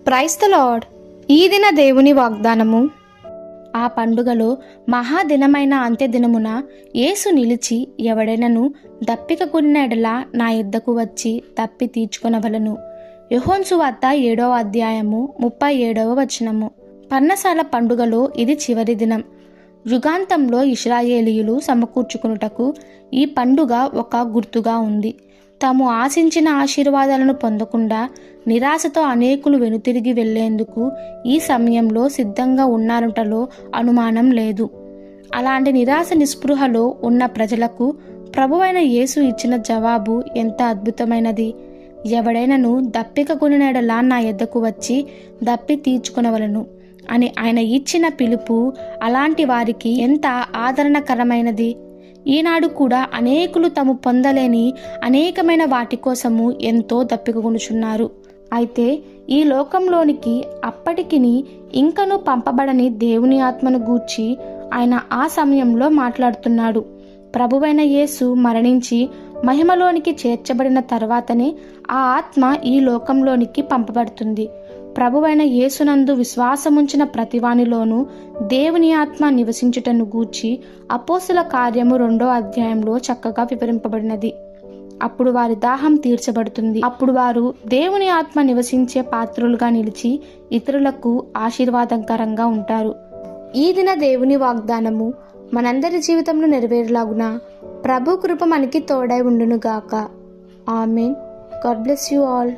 Praise the lord. ఈ దిన దేవుని వాగ్దానము. ఆ పండుగలో మహాదినమైన అంత్యదినమున యేసు నిలిచి, ఎవడైనను దప్పిక కొనిన ఎడల నా యొద్దకు వచ్చి దప్పి తీర్చుకొనవలెను. యోహాను సువార్త 7వ అధ్యాయము 37వ వచనము. పర్ణశాల పండుగలో ఇది చివరి దినం. యుగాంతంలో ఇశ్రాయేలీయులు సమకూర్చుకొనుటకు ఈ పండుగ ఒక గుర్తుగా ఉంది. తాము ఆశించిన ఆశీర్వాదాలను పొందకుండా నిరాశతో అనేకులు వెనుతిరిగి వెళ్లేందుకు ఈ సమయంలో సిద్ధంగా ఉన్నారటలో అనుమానం లేదు. అలాంటి నిరాశ నిస్పృహలో ఉన్న ప్రజలకు ప్రభువైన యేసు ఇచ్చిన జవాబు ఎంత అద్భుతమైనది. ఎవడైనను దప్పిక కొనిన ఎడల నా యొద్దకు వచ్చి దప్పి తీర్చుకొనవలెను అని ఆయన ఇచ్చిన పిలుపు అలాంటి వారికి ఎంత ఆదరణకరమైనది. ఈనాడు కూడా అనేకులు తాము పొందలేని అనేకమైన వాటి కోసము ఎంతో దప్పికొనుచున్నారు. అయితే ఈ లోకంలోనికి అప్పటికిని ఇంకనూ పంపబడని దేవుని ఆత్మను గూర్చి ఆయన ఆ సమయంలో మాట్లాడుతున్నాడు. ప్రభువైన యేసు మరణించి మహిమలోనికి చేర్చబడిన తర్వాతనే ఆ ఆత్మ ఈ లోకంలోనికి పంపబడుతుంది. ప్రభువైన యేసునందు విశ్వాసముంచిన ప్రతివానిలోనూ దేవుని ఆత్మ నివసించుటను గూర్చి అపోస్తుల కార్యము 2వ అధ్యాయంలో చక్కగా వివరింపబడినది. అప్పుడు వారి దాహం తీర్చబడుతుంది. అప్పుడు వారు దేవుని ఆత్మ నివసించే పాత్రులుగా నిలిచి ఇతరులకు ఆశీర్వాదకరంగా ఉంటారు. ఈ దిన దేవుని వాగ్దానము మనందరి జీవితంలో నెరవేరులాగున ప్రభు కృప మనకి తోడై ఉండునుగాక. Amen. God bless you all.